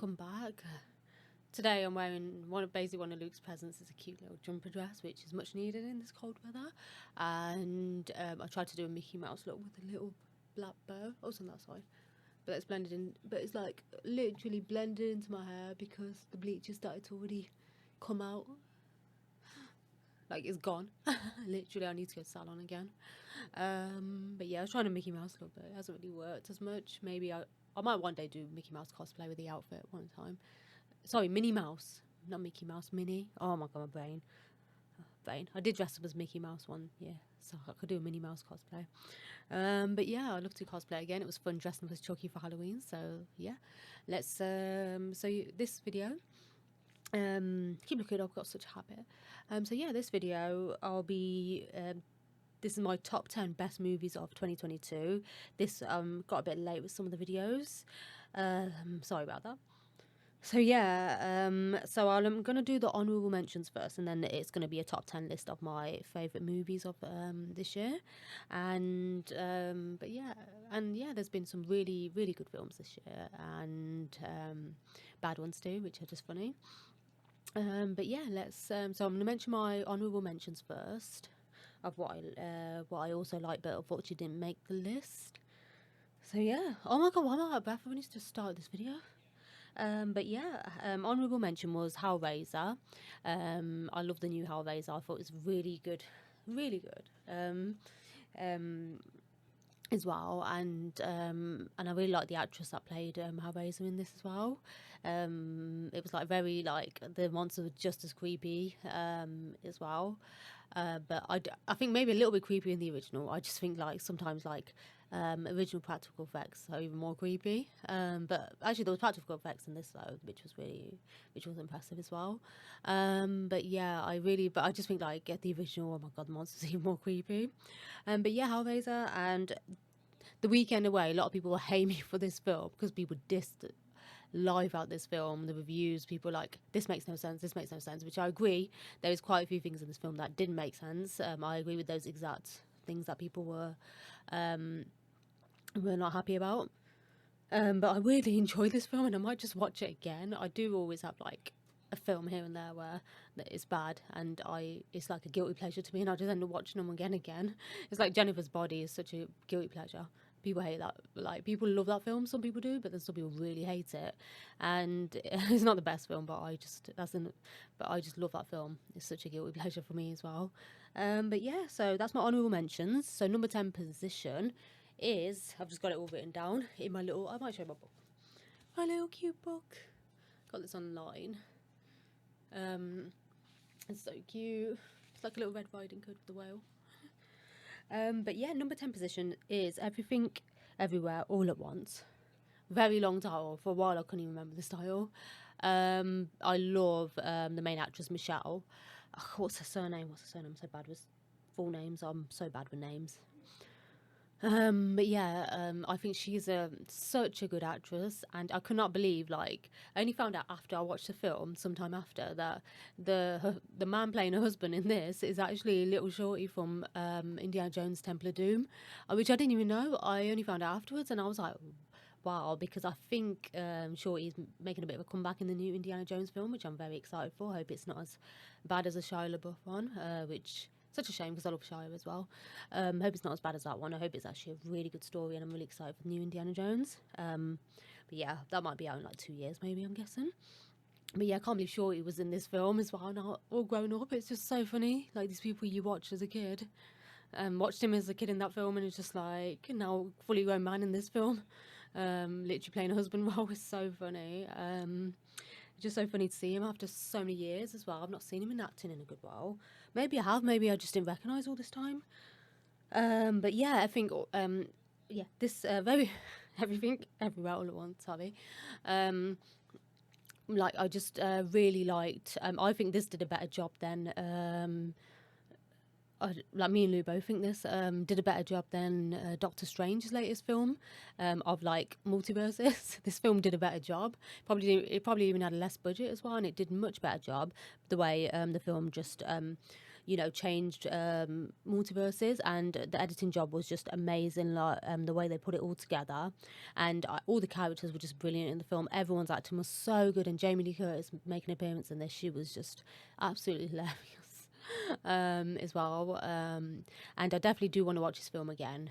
welcome back. Today I'm wearing basically one of Luke's presents. It's a cute little jumper dress, which is much needed in this cold weather. And I tried to do a Mickey Mouse look with a little black bow. Oh, it's on that side. But it's blended in, but it's like literally blended into my hair because the bleach has started to already come out. Like, it's gone. Literally, I need to go to the salon again. But yeah, I was trying to Mickey Mouse look, but it hasn't really worked as much. Maybe I might one day do Mickey Mouse cosplay with the outfit one time. Sorry, Minnie Mouse, not Mickey Mouse, Minnie. Oh my god, my brain. I did dress up as Mickey Mouse one, yeah, so I could do a Minnie Mouse cosplay. But yeah, I'd love to cosplay again. It was fun dressing up as Chucky for Halloween. So yeah, let's this video. Keep looking, I've got such a habit. So yeah, this video I'll be this is my top 10 best movies of 2022. This got a bit late with some of the videos. Sorry about that. So yeah, so I'm gonna do the honorable mentions first, and then it's gonna be a top 10 list of my favorite movies of this year. And but yeah, there's been some really good films this year, and bad ones too, which are just funny. But yeah, let's so I'm gonna mention my honorable mentions first of what I also like but unfortunately didn't make the list. So yeah, oh my god, why am I out of breath? I need to start this video. But yeah, honorable mention was 𝓕𝓪𝓬𝓲. I love the new 𝓕𝓪𝓬𝓲. I thought it was really good as well, and I really like the actress that played 𝓕𝓬𝓬𝓲 in this as well. It was like very like the monster was just as creepy as well, but I think maybe a little bit creepy in the original. I just think like sometimes like original practical effects are even more creepy, but actually there was practical effects in this though, which was impressive as well. But yeah, I just think like the original, oh my god, the monster's even more creepy. But yeah, 𝓕𝓬𝓬𝓲 and The Weekend Away. A lot of people hate me for this film because people dissed live out this film. The reviews, people like, this makes no sense, which I agree. There is quite a few things in this film that didn't make sense. I agree with those exact things that people were not happy about. But I really enjoy this film, and I might just watch it again. I do always have like a film here and there where that is bad, and it's like a guilty pleasure to me, and I just end up watching them again. It's like Jennifer's Body is such a guilty pleasure. People hate that. Like, people love that film, some people do, but then some people really hate it. And it's not the best film, but I just love that film. It's such a guilty pleasure for me as well. But yeah, so that's my honorable mentions. So number 10 position is, I've just got it all written down in my little, I might show my book. My little cute book. Got this online. It's so cute. It's like a little Red Riding Hood with the whale. But yeah, number 10 position is Everything Everywhere All at Once. Very long title. For a while I couldn't even remember this title. I love the main actress, Michelle. Oh, what's her surname? I'm so bad with full names. I'm so bad with names. But yeah, I think she's such a good actress, and I could not believe, like, I only found out after I watched the film, sometime after, that the man playing her husband in this is actually Little Shorty from Indiana Jones Temple of Doom, which I didn't even know. I only found out afterwards, and I was like, wow, because I think Shorty's making a bit of a comeback in the new Indiana Jones film, which I'm very excited for. I hope it's not as bad as a Shia LaBeouf one, which... such a shame because I love Shia as well. Hope it's not as bad as that one. I hope it's actually a really good story, and I'm really excited for the new Indiana Jones. But yeah, that might be out in like 2 years maybe, I'm guessing. But yeah, I can't believe Shorty was in this film as well, now all grown up. It's just so funny, like these people you watched as a kid. Watched him as a kid in that film, and it's just like now fully grown man in this film. Literally playing a husband role is so funny. Just so funny to see him after so many years as well. I've not seen him in acting in a good while. Maybe I have, maybe I just didn't recognise all this time. But yeah, I think, yeah, this Everything Everywhere All at Once, sorry. Like, I just really liked, I think this did a better job than, like me and Lou both think this did a better job than Doctor Strange's latest film of like multiverses. This film did a better job. It probably even had a less budget as well, and it did a much better job. The way the film just you know, changed multiverses, and the editing job was just amazing. Like the way they put it all together, and all the characters were just brilliant in the film. Everyone's acting was so good, and Jamie Lee Curtis making an appearance in this, she was just absolutely hilarious as well. And I definitely do want to watch this film again.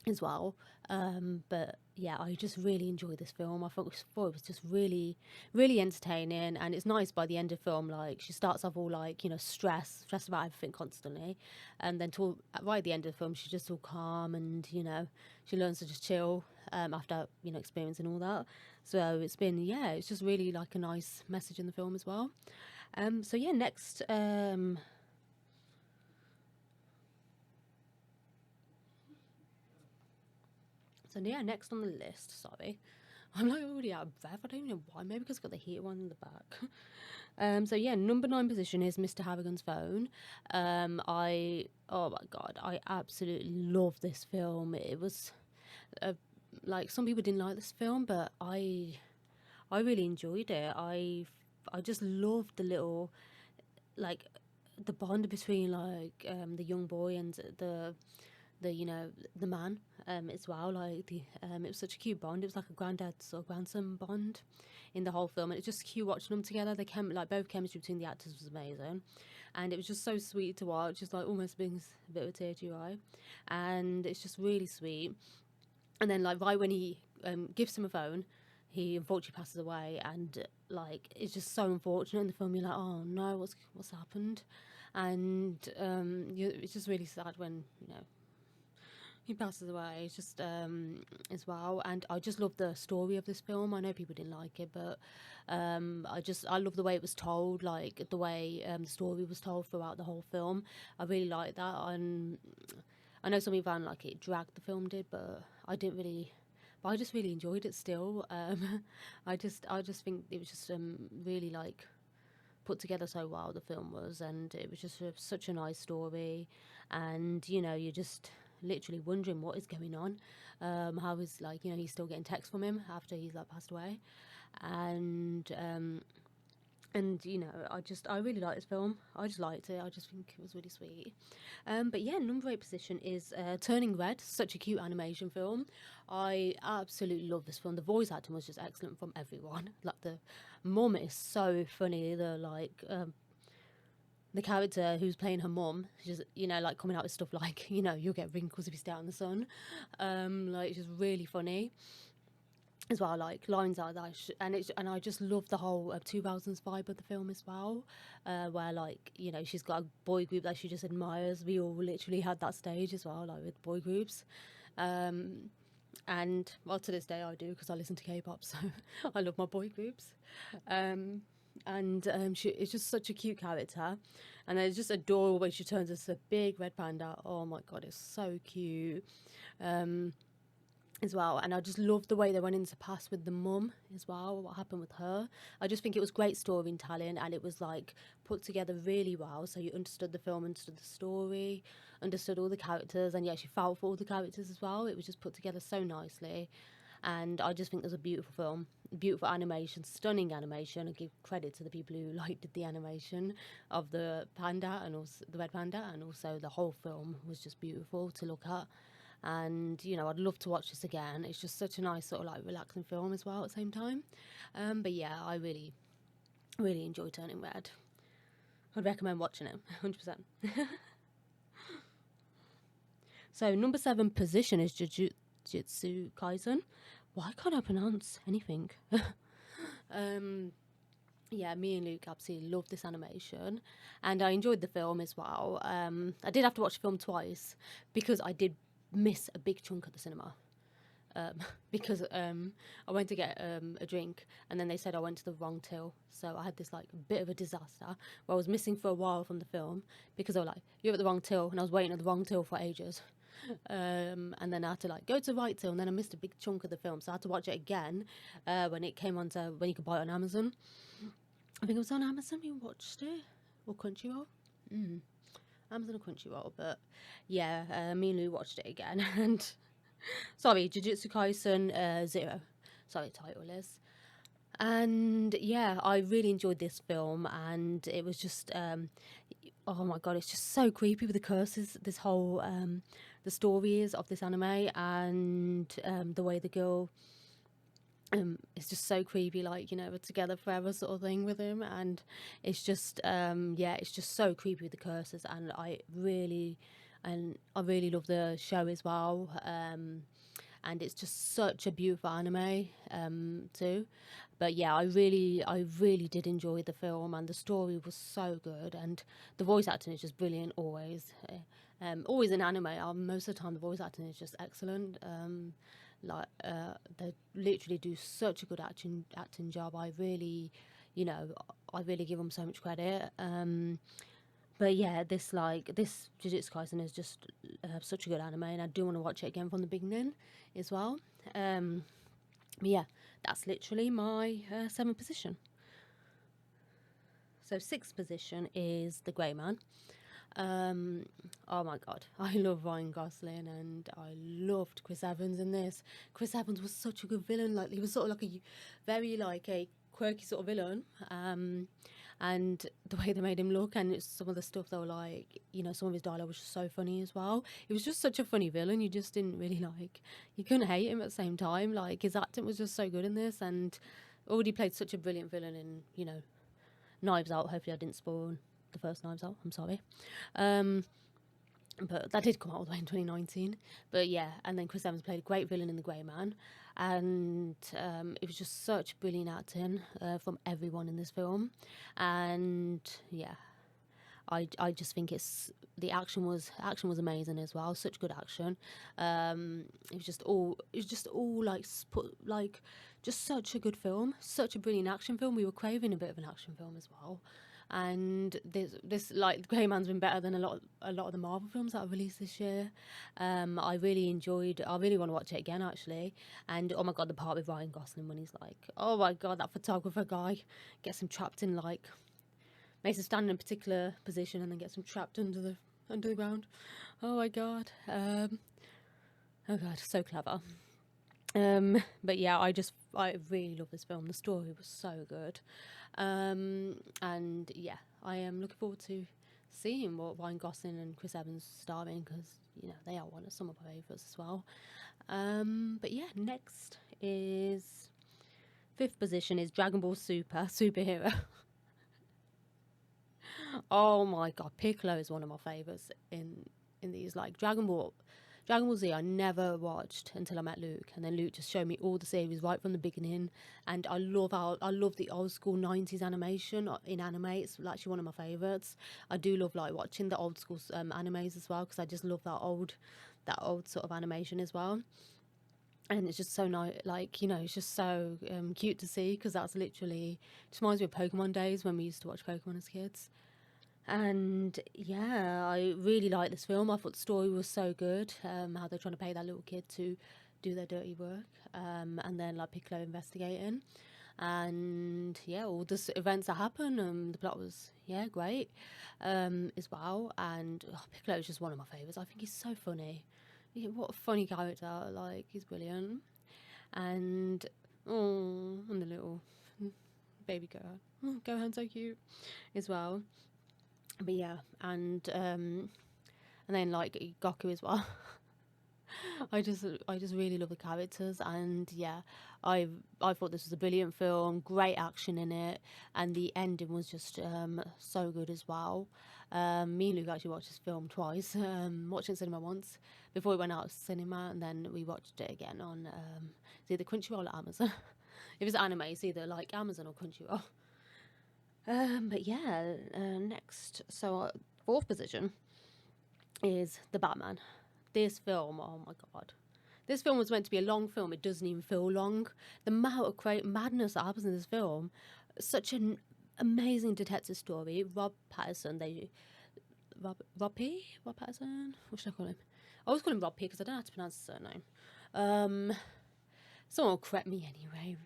As well. But yeah, I just really enjoyed this film. I thought it was just really, really entertaining, and it's nice by the end of the film. Like she starts off all like, you know, stressed about everything constantly, and then right at the end of the film, she's just all calm, and you know, she learns to just chill after, you know, experiencing all that. So it's been, yeah, it's just really like a nice message in the film as well. So yeah, next. So yeah, next on the list, sorry. I'm like already out of breath. I don't even know why. Maybe because I've got the heater on in the back. So yeah, number 9 position is Mr. Harrigan's Phone. Oh my god, I absolutely love this film. It was like, some people didn't like this film, but I really enjoyed it. I just loved the little, like, the bond between like the young boy and the you know, the man as well. Like it was such a cute bond. It was like a granddad or grandson bond in the whole film, and it's just cute watching them together. They like both chemistry between the actors was amazing, and it was just so sweet to watch. Just like almost brings a bit of a tear to your eye, and it's just really sweet. And then like right when he gives him a phone, he unfortunately passes away, and like it's just so unfortunate in the film. You're like, oh no, what's happened? And it's just really sad when, you know, he passes away. It's just as well. And I just love the story of this film. I know people didn't like it, but I love the way it was told, like the way the story was told throughout the whole film. I really like that. And I know some people found like it dragged, the film did, but I didn't really. But I just really enjoyed it still. I just think it was just really like put together so well, the film was, and it was just such a nice story. And you know, you're just literally wondering what is going on, how is, like, you know, he's still getting texts from him after he's like passed away. And you know, I really like this film. I just liked it. I just think it was really sweet. But yeah, number 8 position is Turning Red. Such a cute animation film. I absolutely love this film. The voice acting was just excellent from everyone. Like the mum is so funny. The character who's playing her mum, she's, you know, like coming out with stuff like, you know, you'll get wrinkles if you stay out in the sun. Like it's just really funny as well, like lines like that, and I just love the whole 2000s vibe of the film as well, where, like, you know, she's got a boy group that she just admires. We all literally had that stage as well, like with boy groups, and well, to this day I do, because I listen to K-pop, so I love my boy groups. It's just such a cute character, and it's just adorable when she turns into a big red panda. Oh my god, it's so cute. As well, and I just love the way they went into past with the mum as well, what happened with her. I just think it was great storytelling, and it was like put together really well, so you understood the film, understood the story, understood all the characters, and you actually felt for all the characters as well. It was just put together so nicely, and I just think it was a beautiful film, beautiful animation, stunning animation. I give credit to the people who like did the animation of the panda, and also the red panda, and also the whole film was just beautiful to look at. And you know, I'd love to watch this again. It's just such a nice sort of like relaxing film as well at the same time. But yeah, I really enjoy Turning Red. I'd recommend watching it 100%. So number 7 position is JiuJitsu Kaisen. Why can't I pronounce anything? Yeah, me and Luke absolutely loved this animation, and I enjoyed the film as well. I did have to watch the film twice because I did miss a big chunk at the cinema, because I went to get a drink, and then they said I went to the wrong till, so I had this like bit of a disaster where I was missing for a while from the film because they were like, you're at the wrong till, and I was waiting at the wrong till for ages. And then I had to like go to the right till, and then I missed a big chunk of the film, so I had to watch it again when it came onto, when you could buy it on Amazon. I think it was on Amazon we watched it, or Crunchyroll. Amazon or Crunchyroll, but yeah, me and Lou watched it again, and sorry, JiuJitsu Kaisen 0, sorry, title is, And yeah, I really enjoyed this film, and it was just oh my god, it's just so creepy with the curses. This whole the story is of this anime, and the way the girl it's just so creepy, like, you know, we're together forever sort of thing with him. And it's just yeah, it's just so creepy with the curses, and I really love the show as well. And it's just such a beautiful anime too. But yeah, I really did enjoy the film, and the story was so good, and the voice acting is just brilliant always. Always in anime, most of the time the voice acting is just excellent. They literally do such a good acting job. I really, you know, I really give them so much credit. But yeah, this JiuJitsu Kaisen is just such a good anime, and I do want to watch it again from the beginning as well. But yeah, that's literally my 7th position. So 6th position is The Grey Man. Oh my god, I love Ryan Gosling, and I loved Chris Evans in this. Chris Evans was such a good villain. Like, he was sort of like a very like a quirky sort of villain. And the way they made him look, and some of the stuff they were like, you know, some of his dialogue was just so funny as well. It was just such a funny villain. You just didn't really like, you couldn't hate him at the same time. Like, his acting was just so good in this, and already played such a brilliant villain in, you know, Knives Out. Hopefully I didn't spoil the first Knives Out, I'm sorry. But that did come out all the way in 2019. But yeah, and then Chris Evans played a great villain in The Grey Man, and it was just such brilliant acting from everyone in this film. And yeah, I just think the action was amazing as well. Such good action. It was just all like just such a good film, such a brilliant action film. We were craving a bit of an action film as well. And this like Grey Man's been better than a lot of the Marvel films that I've released this year. I really enjoyed. I really want to watch it again, actually. And oh my god, the part with Ryan Gosling when he's like, oh my god, that photographer guy gets him trapped in like, makes him stand in a particular position and then gets him trapped under the ground. Oh my god. Oh god, so clever. But yeah, I really love this film. The story was so good. And yeah, I am looking forward to seeing what Ryan Gosling and Chris Evans star in, because, you know, they are some of my favourites as well. But yeah, next is 5th position is Dragon Ball Super Superhero. Oh my god, Piccolo is one of my favourites in these. Like, Dragon Ball Z I never watched until I met Luke, and then Luke just showed me all the series right from the beginning. And I love the old school 90s animation in anime. It's actually one of my favourites. I do love like watching the old school animes as well, because I just love that old sort of animation as well. And it's just so nice, like, you know, it's just so cute to see, because that's literally just reminds me of Pokemon days when we used to watch Pokemon as kids. And yeah, I really like this film. I thought the story was so good, how they're trying to pay that little kid to do their dirty work, and then like Piccolo investigating, and yeah, all the events that happen. The plot was great as well. And Piccolo is just one of my favourites. I think he's so funny. What a funny character. Like, he's brilliant. And and the little baby girl, Gohan's so cute as well. But yeah, and then like Goku as well. I just really love the characters. And yeah, I thought this was a brilliant film, great action in it, and the ending was just so good as well. Me and Luke actually watched this film twice. Watched it in cinema once before we went out of cinema, and then we watched it again on it's either Crunchyroll or Amazon. If it's anime, it's either like Amazon or Crunchyroll. But yeah, next, so 4th position is The Batman. This film, oh my god. This film was meant to be a long film. It doesn't even feel long. The amount of great madness that happens in this film, such an amazing detective story. Rob Pattinson, Rob Pattinson? What should I call him? I always call him Rob P because I don't know how to pronounce his surname. Someone will correct me anyway.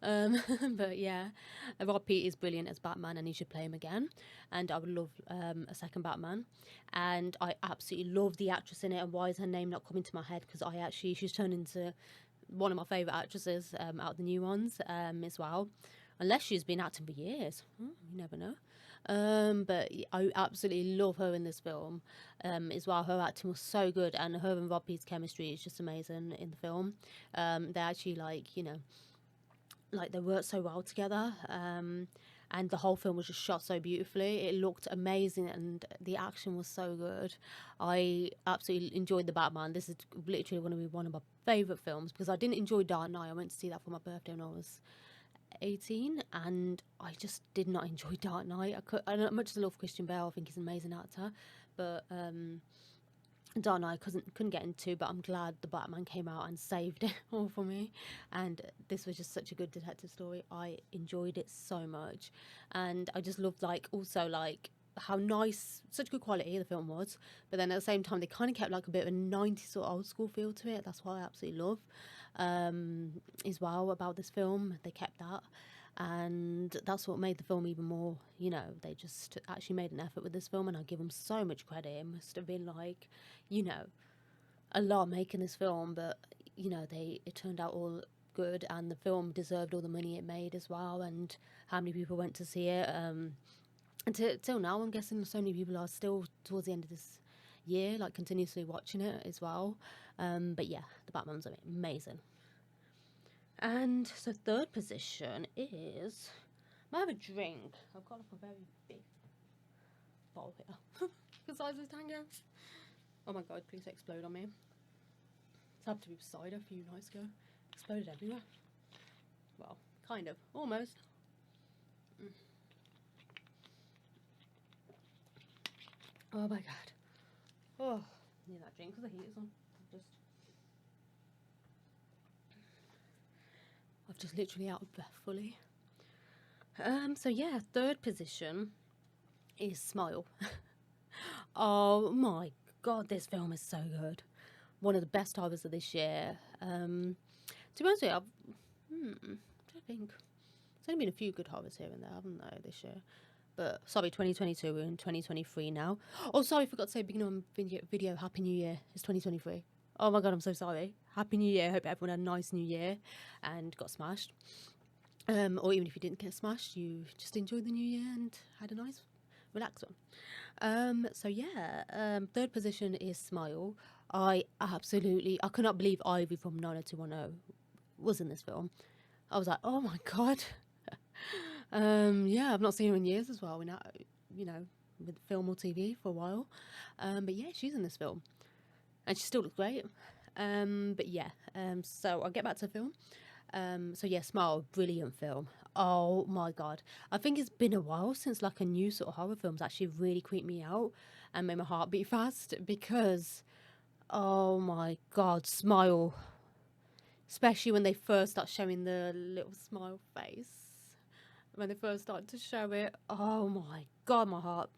But yeah, Rob P is brilliant as Batman, and he should play him again. And I would love a second Batman. And I absolutely love the actress in it. And why is her name not coming to my head? Because she's turned into one of my favourite actresses out of the new ones as well. Unless she's been acting for years. You never know. But I absolutely love her in this film as well. Her acting was so good, and her and Robbie's chemistry is just amazing in the film. They actually, like, you know, like they worked so well together. And the whole film was just shot so beautifully. It looked amazing, and the action was so good. I absolutely enjoyed The Batman. This is literally going to be one of my favourite films, because I didn't enjoy Dark Knight. I went to see that for my birthday when I was 18, and I just did not enjoy Dark Knight. I don't much as I love Christian Bale. I think he's an amazing actor, but Dark Knight couldn't get into. But I'm glad The Batman came out and saved it all for me. And this was just such a good detective story. I enjoyed it so much, and I just loved, like, also, like, how nice, such good quality the film was, but then at the same time they kind of kept like a bit of a 90s sort of old school feel to it. That's what I absolutely love as well about this film. They kept that, and that's what made the film even more, you know, they just actually made an effort with this film, and I give them so much credit. It must have been, like, you know, a lot making this film, but, you know, it turned out all good, and the film deserved all the money it made as well, and how many people went to see it. And till now, I'm guessing so many people are still, towards the end of this year, like, continuously watching it as well. But yeah, The Batman's amazing. And so third position is, I have a drink. I've got like a very big bottle here. The size of this tango. Oh my god, please explode on me. It's happened to be cider a few nights ago. Exploded everywhere. Well, kind of. Almost. Oh my god. Oh, I need that drink because the heat is on. I've just literally out of breath fully. So yeah, third position is Smile. Oh my god, this film is so good. One of the best horrors of this year. To be honest with you, I think there's only been a few good horrors here and there, haven't there, this year? But sorry, 2022, we're in 2023 now. Oh, sorry, I forgot to say, beginning of video, Happy New Year. It's 2023. Oh my god, I'm so sorry. Happy New Year. Hope everyone had a nice New Year and got smashed. Or even if you didn't get smashed, you just enjoyed the New Year and had a nice, relaxed one. So yeah, third position is Smile. I could not believe Ivy from 90210 was in this film. I was like, oh my god. Yeah, I've not seen her in years as well. We're not, you know, with film or TV for a while. But yeah, she's in this film, and she still looks great. But yeah, so I'll get back to the film. So yeah, Smile, brilliant film. Oh my god, I think it's been a while since like a new sort of horror film's actually really creeped me out and made my heart beat fast, because oh my god, Smile, especially when they first start showing the little smile face. When they first started to show it, oh my god, my heart.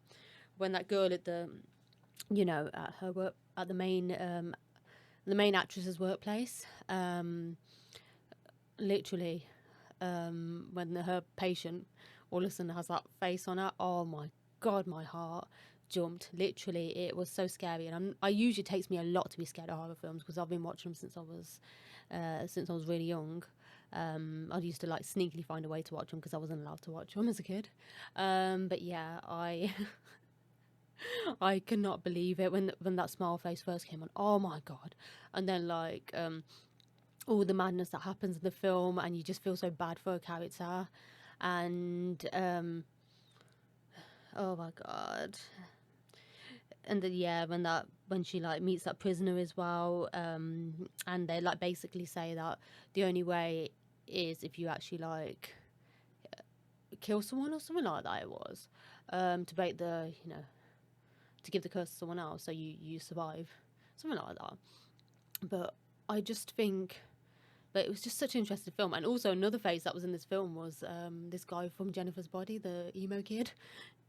When that girl at the, you know, at her work, at the main actress's workplace, literally, when her patient all of a sudden has that face on her, oh my god, my heart jumped. Literally, it was so scary. And I usually, takes me a lot to be scared of horror films, because I've been watching them since I was really young. I used to like sneakily find a way to watch them because I wasn't allowed to watch them as a kid. But yeah, I cannot believe it when that smile face first came on. Oh my god! And then like all the madness that happens in the film, and you just feel so bad for a character. And oh my god! And then, yeah, when she like meets that prisoner as well, and they like basically say that the only way is if you actually like kill someone or something like that. It was to break the, you know, to give the curse to someone else so you survive, something like that. But I just think that it was just such an interesting film. And also another face that was in this film was this guy from Jennifer's Body, the emo kid,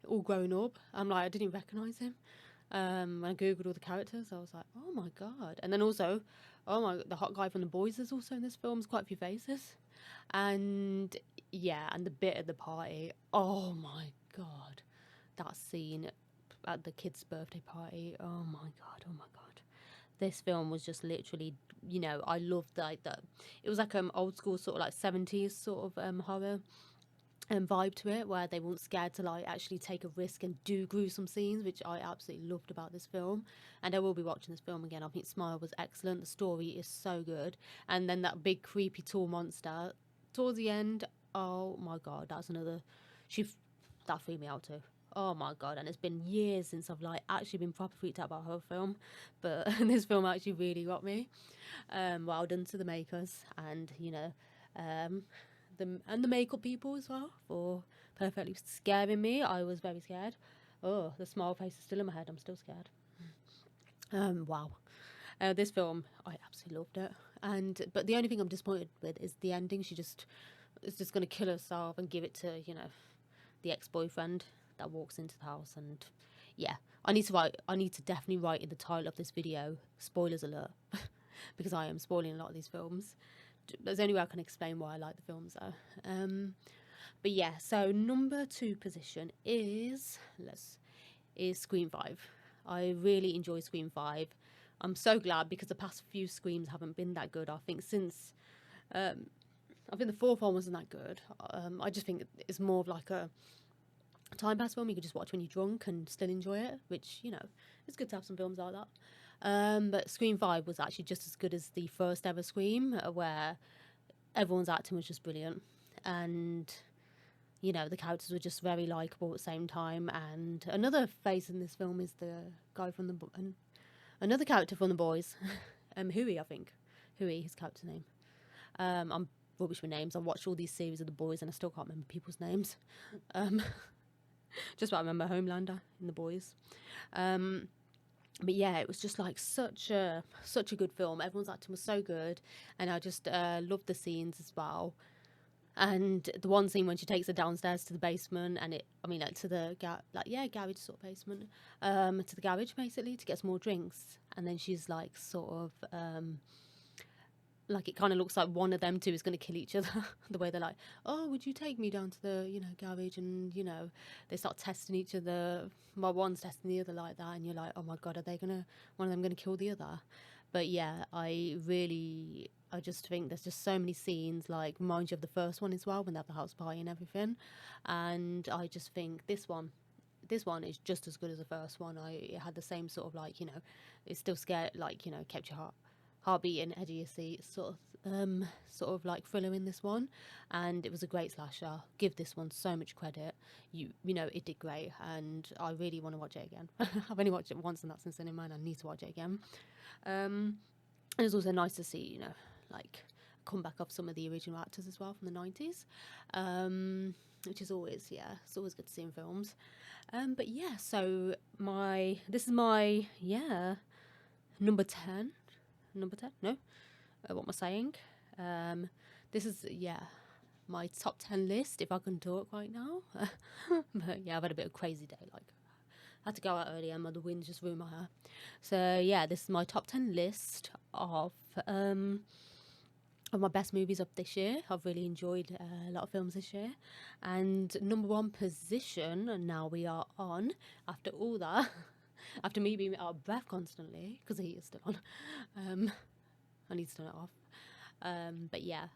all grown up. I'm like, I didn't even recognise him. When I googled all the characters, I was like, oh my god. And then also, the hot guy from The Boys is also in this film. There's quite a few faces. And yeah, and the bit at the party, oh my god, that scene at the kid's birthday party, oh my god, this film was just literally, you know, I loved like that. It was like old school sort of like 70s sort of horror vibe to it, where they weren't scared to like actually take a risk and do gruesome scenes, which I absolutely loved about this film. And I will be watching this film again. I think Smile was excellent. The story is so good, and then that big creepy tall monster towards the end. Oh my god, that's another. That freaked me out too. Oh my god, and it's been years since I've like actually been proper freaked out about a horror film, but this film actually really got me. Well done to the makers, and you know, the makeup people as well for perfectly scaring me. I was very scared. Oh, the smile face is still in my head. I'm still scared. Wow. This film, I absolutely loved it. But the only thing I'm disappointed with is the ending. She just is just going to kill herself and give it to, you know, the ex-boyfriend that walks into the house. And yeah, I need to definitely write in the title of this video, spoilers alert, because I am spoiling a lot of these films. There's only way I can explain why I like the films though. But yeah, so number 2 position is Scream 5. I really enjoy Scream 5. I'm so glad, because the past few Screams haven't been that good. I think since I think the 4th one wasn't that good. I just think it's more of like a time pass film you could just watch when you're drunk and still enjoy it, which, you know, it's good to have some films like that. But Scream 5 was actually just as good as the first ever Scream, where everyone's acting was just brilliant, and you know, the characters were just very likeable at the same time. And another face in this film is the guy from another character from The Boys, Huey, I think. Huey, his character name. I'm rubbish with names. I watched all these series of The Boys and I still can't remember people's names. Just about remember Homelander in The Boys. But yeah, it was just like such a good film. Everyone's acting was so good, and I just loved the scenes as well. And the one scene when she takes her downstairs to the basement, and like to the garage sort of basement, to the garage basically to get some more drinks, and then she's like sort of like it kind of looks like one of them two is going to kill each other. The way they're like, oh, would you take me down to the, you know, garage? And, you know, they start testing each other. Well, one's testing the other like that. And you're like, oh my God, one of them going to kill the other? But yeah, I just think there's just so many scenes, like, remind you of the first one as well, when they have the house party and everything. And I just think this one is just as good as the first one. It had the same sort of, like, you know, it's still scared, like, you know, kept your heart beating, edge of your seat, sort of like thriller in this one. And it was a great slasher. Give this one so much credit. You know, it did great, and I really want to watch it again. I've only watched it once, and that's in cinema, and I need to watch it again. And it's also nice to see, you know, like a comeback of some of the original actors as well from the 90s, which is always, it's always good to see in films. But yeah, so this is my number 10. Number 10? No? What am I saying? This is, my top 10 list, if I can talk right now. But yeah, I've had a bit of a crazy day. Like, I had to go out early and the wind just ruined my hair. So yeah, this is my top 10 list of my best movies of this year. I've really enjoyed a lot of films this year. And number 1 position, and now we are on, after all that, after me being out of breath constantly, because the heat is still on, I need to turn it off. But yeah,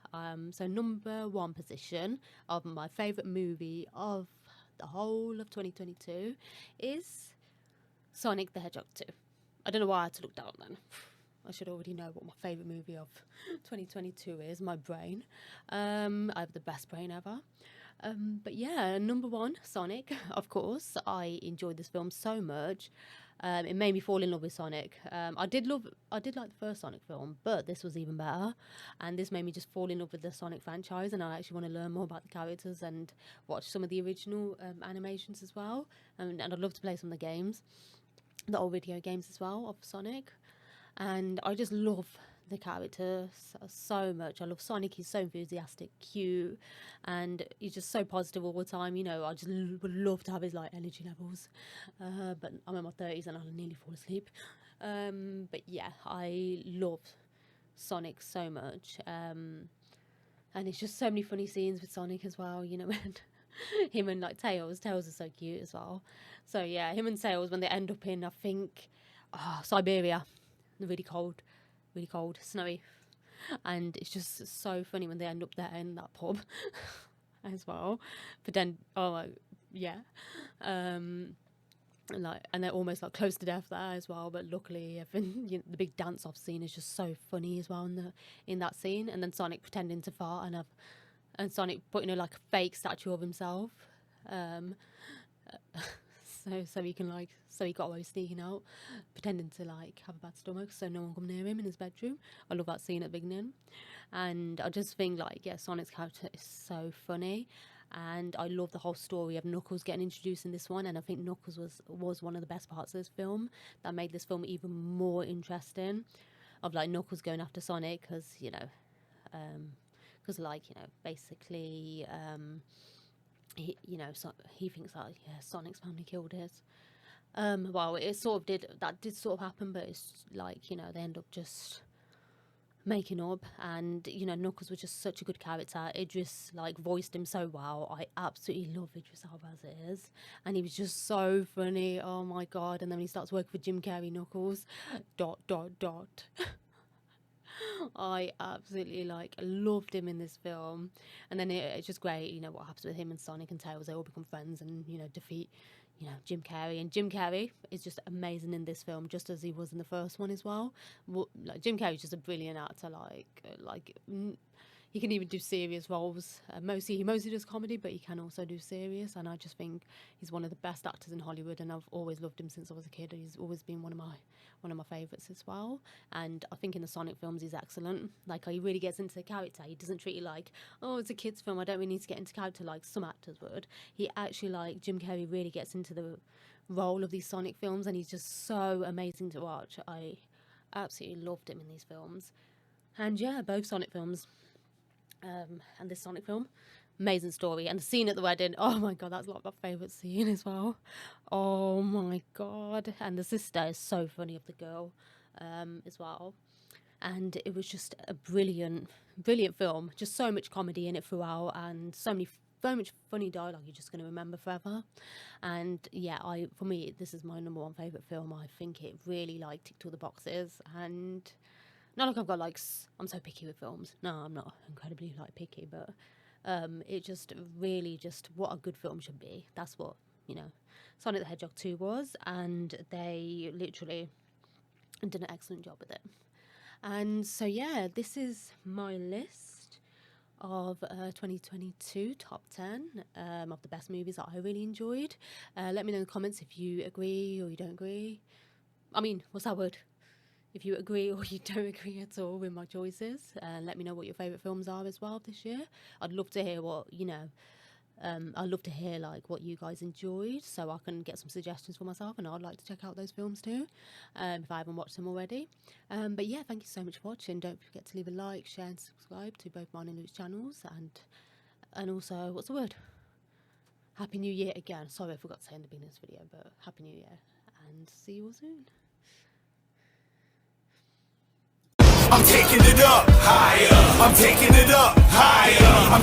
so number 1 position of my favourite movie of the whole of 2022 is Sonic the Hedgehog 2. I don't know why I had to look down then. I should already know what my favourite movie of 2022 is. My brain. I have the best brain ever. But yeah, number 1, Sonic, of course. I enjoyed this film so much. It made me fall in love with Sonic. I did like the first Sonic film, but this was even better. And this made me just fall in love with the Sonic franchise, and I actually want to learn more about the characters and watch some of the original animations as well. And I'd love to play some of the games, the old video games as well of Sonic. And I just love the character so much. I love Sonic. He's so enthusiastic, cute, and he's just so positive all the time. You know, I just would love to have his like energy levels. But I'm in my 30s and I'll nearly fall asleep. But yeah, I love Sonic so much. And it's just so many funny scenes with Sonic as well. You know, when him and like Tails is so cute as well. So yeah, him and Tails when they end up in, I think, Siberia. really cold, snowy, and it's just so funny when they end up there in that pub as well. But then, like, and they're almost like close to death there as well. But luckily, the big dance-off scene is just so funny as well in that scene. And then Sonic pretending to fart and Sonic putting like a fake statue of himself. So he got away sneaking out, pretending to like have a bad stomach, so no one come near him in his bedroom. I love that scene at the beginning, and I just think like Sonic's character is so funny, and I love the whole story of Knuckles getting introduced in this one, and I think Knuckles was one of the best parts of this film that made this film even more interesting. Of like Knuckles going after Sonic because basically. He thinks that Sonic's family killed his. Well, it did sort of happen, but it's like they end up just making up, and Knuckles was just such a good character. Idris like voiced him so well. I absolutely love Idris Elba as it is, and he was just so funny. Oh my god! And then when he starts working for Jim Carrey, Knuckles. ... I absolutely loved him in this film, and then it's just great, what happens with him and Sonic and Tails. They all become friends and defeat Jim Carrey, and Jim Carrey is just amazing in this film, just as he was in the first one as well. Jim Carrey is just a brilliant actor. He can even do serious roles. He mostly does comedy, but he can also do serious. And I just think he's one of the best actors in Hollywood, and I've always loved him since I was a kid. He's always been one of my favourites as well. And I think in the Sonic films, he's excellent. He really gets into the character. He doesn't treat it like, oh, it's a kids' film, I don't really need to get into character like some actors would. He actually, Jim Carrey really gets into the role of these Sonic films, and he's just so amazing to watch. I absolutely loved him in these films. And yeah, both Sonic films. And this Sonic film, amazing story. And the scene at the wedding, oh my god, that's like my favourite scene as well. Oh my god. And the sister is so funny of the girl as well. And it was just a brilliant film. Just so much comedy in it throughout, and so much funny dialogue you're just going to remember forever. And yeah, for me, this is my number one favourite film. I think it really ticked all the boxes, and not like I've got I'm so picky with films. No, I'm not incredibly picky, but it just really what a good film should be. That's what Sonic the Hedgehog 2 was, and they literally did an excellent job with it. And so yeah, this is my list of 2022 top 10 of the best movies that I really enjoyed. Let me know in the comments if you agree or you don't agree. I mean, what's that word? If you agree or you don't agree at all with my choices, let me know what your favourite films are as well this year. I'd love to hear what, I'd love to hear what you guys enjoyed, so I can get some suggestions for myself, and I'd like to check out those films too, if I haven't watched them already. But yeah, thank you so much for watching. Don't forget to leave a like, share and subscribe to both mine and Luke's channels, and also, what's the word? Happy New Year again. Sorry, I forgot to say in the beginning of this video, but Happy New Year, and see you all soon. I'm taking it up higher. I'm taking it up higher.